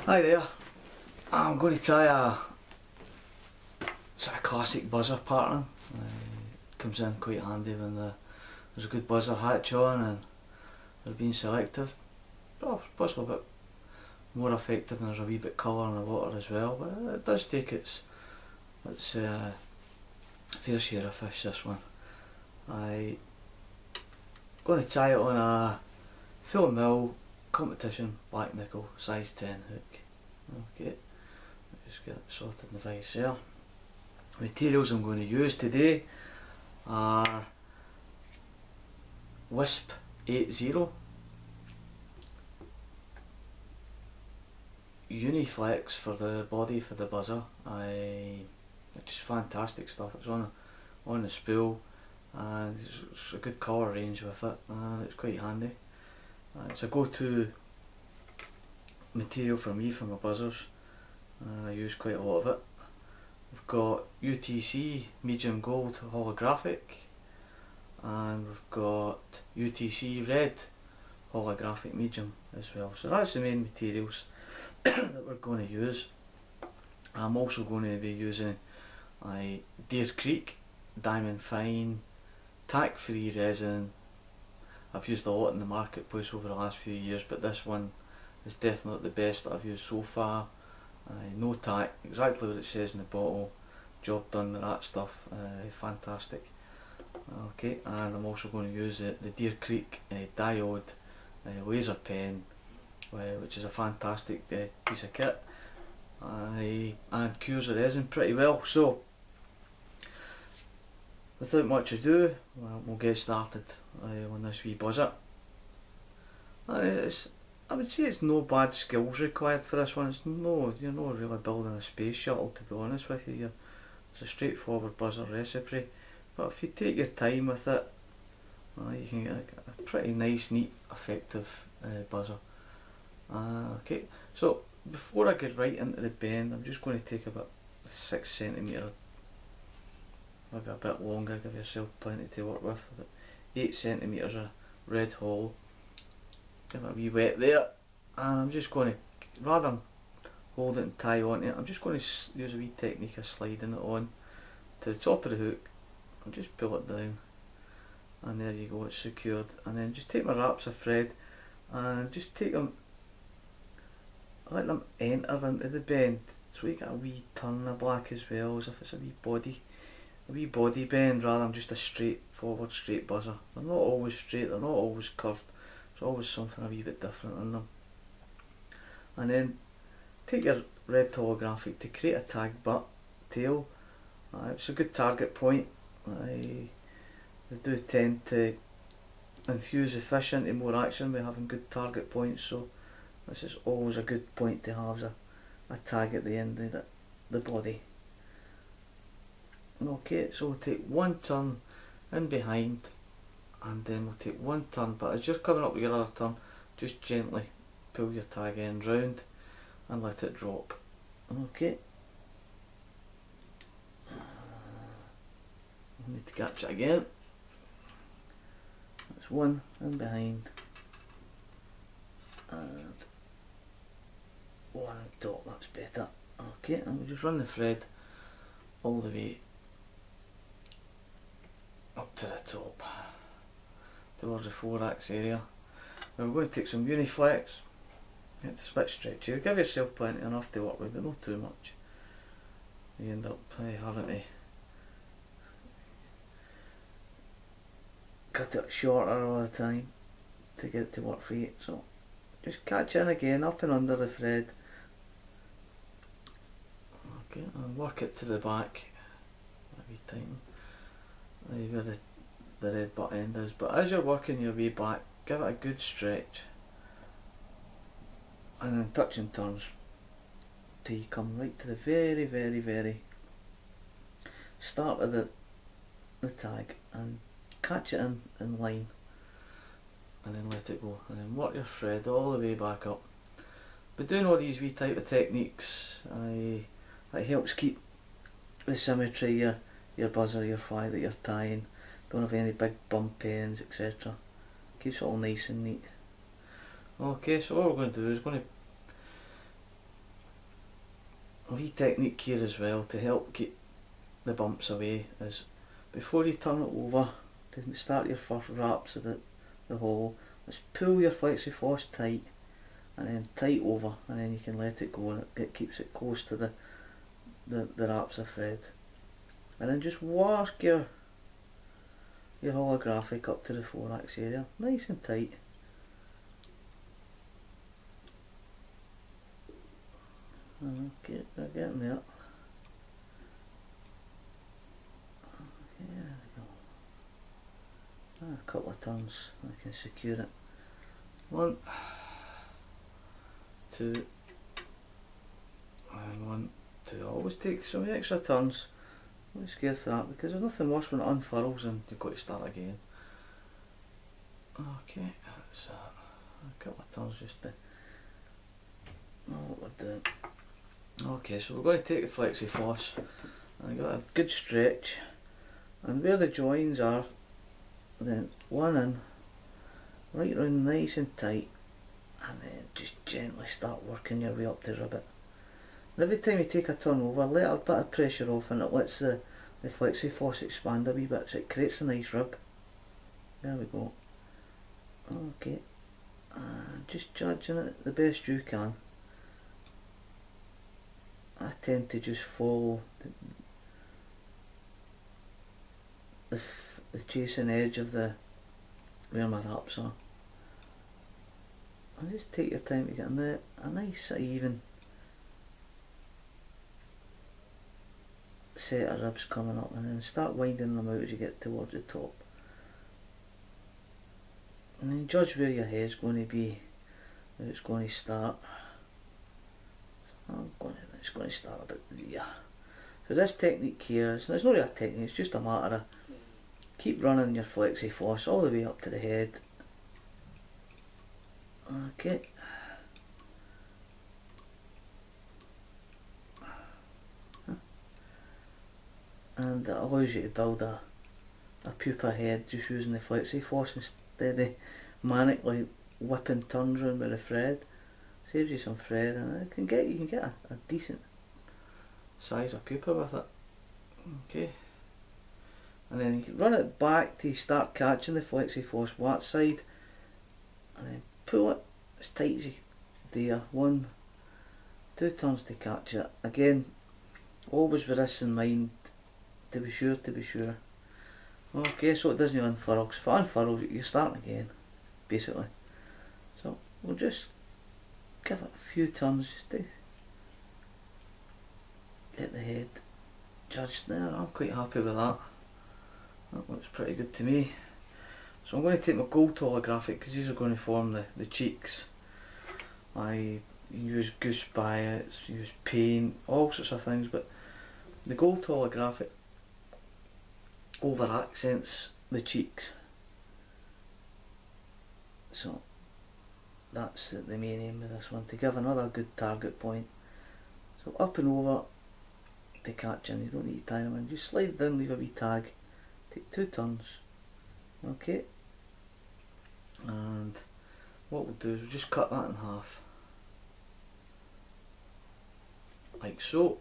Hi there, I'm going to try a sort of classic buzzer pattern. It comes in quite handy when there's a good buzzer hatch on and they're being selective. Possibly a bit more effective and there's a wee bit colour in the water as well, but it does take its fair share of fish, this one. I'm going to try it on a full mill competition black nickel size 10 hook. Okay, just get it sorted in the vise there. Materials I'm going to use today are Wisp 80, Uniflex for the body for the buzzer, which is fantastic stuff. It's on the spool and it's a good colour range with it, and it's quite handy. It's a go-to material for me for my buzzers, and I use quite a lot of it. We've got UTC medium gold holographic, and we've got UTC red holographic medium as well. So that's the main materials that we're going to use. I'm also going to be using Deer Creek diamond fine tack free resin. I've used a lot in the marketplace over the last few years, but this one is definitely the best that I've used so far. No tack, exactly what it says in the bottle, job done with that stuff, fantastic. Okay, and I'm also going to use the Deer Creek diode laser pen, which is a fantastic piece of kit, and cures the resin pretty well. So without much ado, we'll get started on this wee buzzer. I would say it's no bad skills required for this one. You're not really building a space shuttle, to be honest with you. It's a straightforward buzzer recipe, but if you take your time with it, you can get a pretty nice, neat, effective buzzer. Okay, so before I get right into the bend, I'm just going to take about 6 cm, maybe a bit longer, give yourself plenty to work with, about 8 cm of red hole. Give it a wee wet there, and I'm just going to, rather than hold it and tie onto it, I'm just going to use a wee technique of sliding it on to the top of the hook and just pull it down, and there you go, it's secured. And then just take my wraps of thread and just take them, let them enter into the bend, so you get a wee turn of black as well, as if it's a wee body bend rather than just a straightforward straight buzzer. They're not always straight, they're not always curved. There's always something a wee bit different in them. And then take your red holographic to create a tag butt tail. It's a good target point. They do tend to infuse the fish into more action by having good target points, so this is always a good point to have as a tag at the end of the body. Okay, so we'll take one turn in behind, and then we'll take one turn, but as you're coming up with your other turn, just gently pull your tag end round and let it drop. Okay, I need to catch it again. That's one in behind and one on top, that's better. Okay, and we'll just run the thread all the way up to the top towards the thorax area. Now we're going to take some Uniflex. It's a bit stretchy. Give yourself plenty enough to work with, but not too much. You end up having to cut it shorter all the time to get it to work for you. So just catch in again, up and under the thread. Okay, and work it to the back every time. Where the red butt end is, but as you're working your way back, give it a good stretch and then touch and turns till you come right to the very start of the tag and catch it in line, and then let it go, and then work your thread all the way back up. But doing all these wee type of techniques, it helps keep the symmetry of your buzzer, your fly that you're tying. Don't have any big bump ends, etc. Keeps it all nice and neat. Okay, so what we're going to do is going to a wee technique here as well to help keep the bumps away is before you turn it over to start your first wraps of the hole, let's pull your FlexiForce tight and then tight over, and then you can let it go and it keeps it close to the wraps of thread. And then just work your holographic up to the thorax area, nice and tight. Okay, we're getting there. Okay, there we go. A couple of turns, I can secure it. 1, 2, and 1, 2. Always take so many extra turns. I'm not scared for that because there's nothing worse when it unfurls and you've got to start again. Okay, that's a couple of turns just to know what we're doing. Okay, so we're going to take the FlexiForce and I've got a good stretch, and where the joins are, then one in, right round nice and tight, and then just gently start working your way up to ribbit. And every time you take a turn over, let a bit of pressure off and it lets the FlexiForce expand a wee bit, so it creates a nice rib. There we go. Okay, and just judging it the best you can. I tend to just follow the chasing edge of where my wraps are. And just take your time to get a nice even set of ribs coming up, and then start winding them out as you get towards the top. And then judge where your head's going to be, where it's going to start. It's going to start about there. So this technique here, it's not really a technique, it's just a matter of keep running your FlexiForce all the way up to the head. Okay. And it allows you to build a pupa head just using the FlexiForce instead of manically whipping turns around with the thread. Saves you some thread, and you can get a decent size of pupa with it. Okay, and then you can run it back till you start catching the FlexiForce flat side, and then pull it as tight as you dare. 1, 2 turns to catch it. Again, always with this in mind, to be sure. Okay, so it doesn't unfurl, because if it unfurls you're starting again, basically. So we'll just give it a few turns just to get the head judged there. I'm quite happy with that. That looks pretty good to me. So I'm going to take my gold holographic, because these are going to form the cheeks. I use goose bias, use paint, all sorts of things, but the gold holographic over accents the cheeks. So that's the main aim of this one, to give another good target point. So up and over to catch in, you don't need to tie them in, just slide down, leave a wee tag, take 2 turns. Okay, and what we'll do is we'll just cut that in half, like so.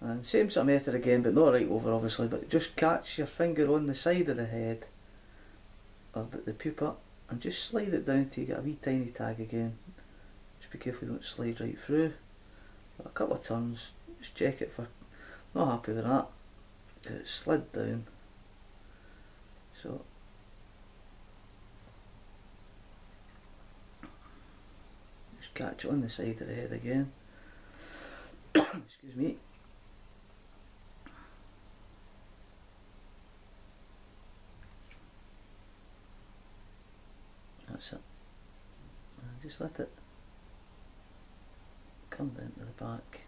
And same sort of method again, but not right over obviously, but just catch your finger on the side of the head, of the pupa, and just slide it down till you get a wee tiny tag again. Just be careful you don't slide right through. But a couple of turns, just check it for, not happy with that, because it slid down. So just catch it on the side of the head again. Excuse me. That's it. And just let it come down to the back.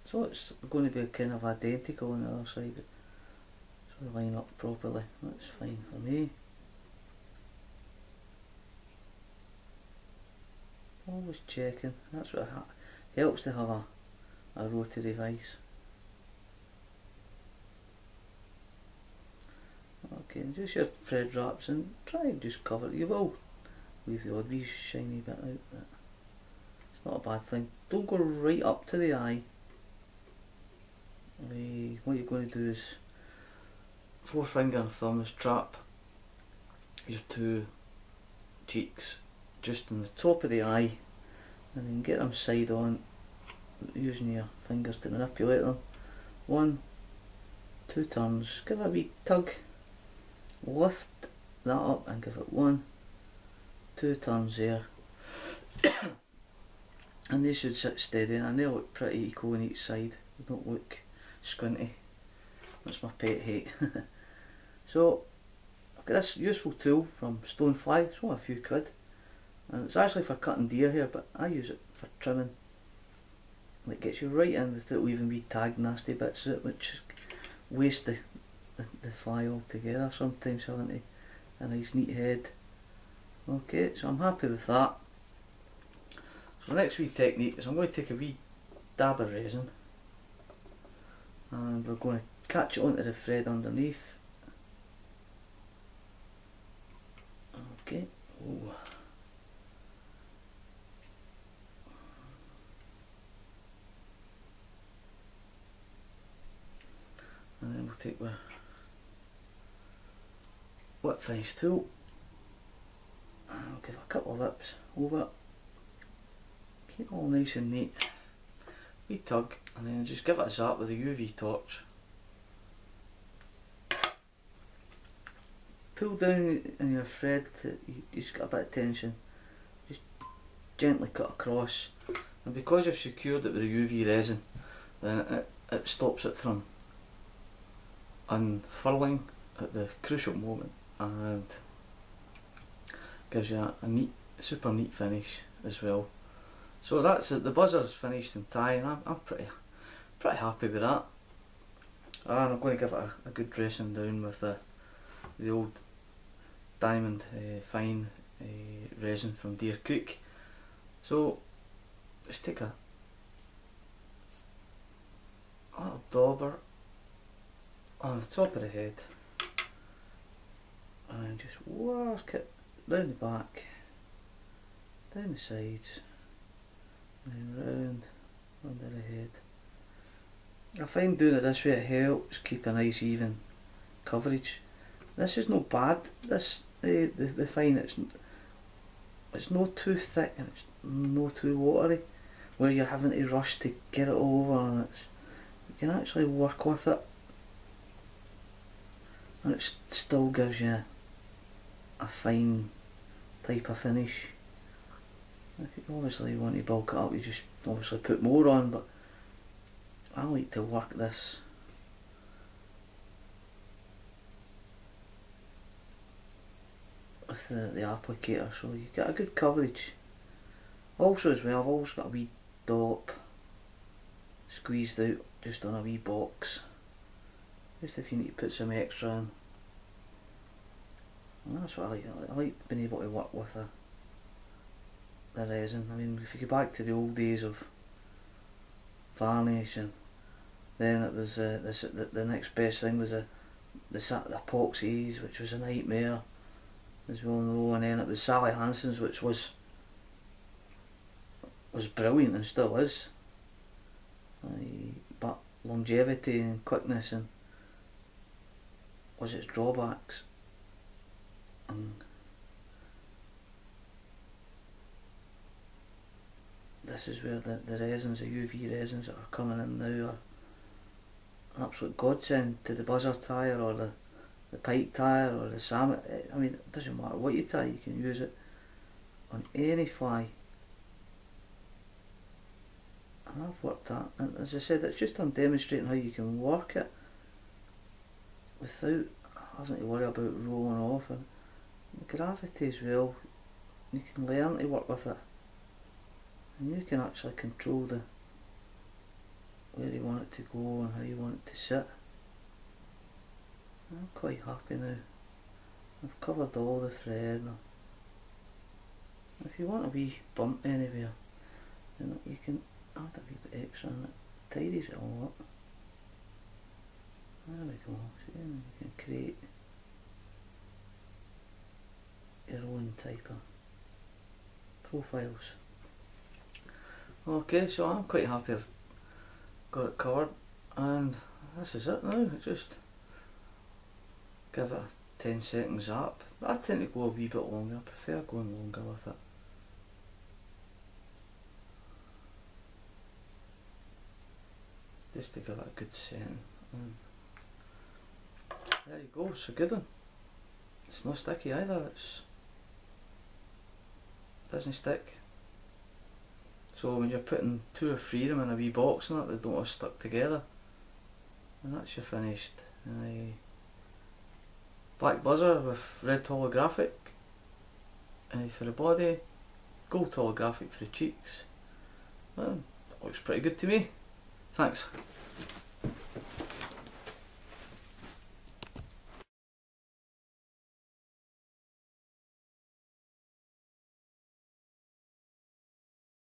So it's going to be kind of identical on the other side. So we line up properly. That's fine for me. Always checking. That's what helps to have a rotary vise. Okay, and just your thread wraps, and try and just cover it. You will leave the odd wee shiny bit out, but it's not a bad thing. Don't go right up to the eye. What you're going to do is forefinger and thumb is trap your two cheeks just on the top of the eye, and then get them side on using your fingers to manipulate them. 1, 2 turns, give it a wee tug, lift that up and give it 1, 2 turns there. And they should sit steady, and they look pretty equal on each side. They don't look squinty. That's my pet hate. So I've got this useful tool from Stonefly. It's only a few quid, and it's actually for cutting deer hair, but I use it for trimming. And it gets you right in without leaving wee tag nasty bits out, which waste the fly altogether sometimes, having a nice neat head. Okay, so I'm happy with that. So the next wee technique is I'm going to take a wee dab of resin, and we're going to catch it onto the thread underneath. Okay. Ooh. And then we'll take our whip finish tool and we'll give it a couple of whips over it. Keep it all nice and neat. Wee tug, and then just give it a zap with a UV torch. Pull down in your thread, you just got a bit of tension. Just gently cut across, and because you've secured it with the UV resin, then it stops it from unfurling at the crucial moment, and gives you a neat, super neat finish as well. So that's it. The buzzer's finished and tying. I'm pretty happy with that. And I'm going to give it a good dressing down with the old diamond fine resin from Deer Creek. So let's take a little dauber on the top of the head and just work it down the back, down the sides, and round under the head. I find doing it this way it helps keep a nice even coverage. This is not bad. This the fine, it's not too thick and it's not too watery where you're having to rush to get it over, and you can actually work with it and it still gives you a fine type of finish. If you obviously want to bulk it up, you just obviously put more on, but I like to work this with the applicator, so you get a good coverage. Also as well, I've always got a wee dollop squeezed out just on a wee box, just if you need to put some extra in. And that's what I like. I like being able to work with the resin. I mean, if you go back to the old days of varnish, and then it was the next best thing was the epoxies, which was a nightmare, as we all know, and then it was Sally Hansen's, which was brilliant and still is. But longevity and quickness and was its drawbacks. And this is where the resins, the UV resins that are coming in now, are an absolute godsend to the buzzer tyre or the pike tyre or the salmon. I mean, it doesn't matter what you tie, you can use it on any fly. And I've worked that, and as I said, it's just on demonstrating how you can work it without having to worry about rolling off, and the gravity as well. You can learn to work with it, and you can actually control where you want it to go and how you want it to sit. I'm quite happy now. I've covered all the thread now. If you want a wee bump anywhere, then you can add a wee bit extra and it tidies it all up. There we go. See, you can create your own type of profiles. Okay, so I'm quite happy I've got it covered, and this is it now. Just give it a 10 second zap. I tend to go a wee bit longer, I prefer going longer with it. Just to give it a good setting. There you go, it's a good one. It's not sticky either, doesn't stick. So when you're putting 2 or 3 of them in a wee box and that, they don't all stuck together. And that's your finished black buzzer with red holographic for the body, gold holographic for the cheeks. Well, looks pretty good to me. Thanks.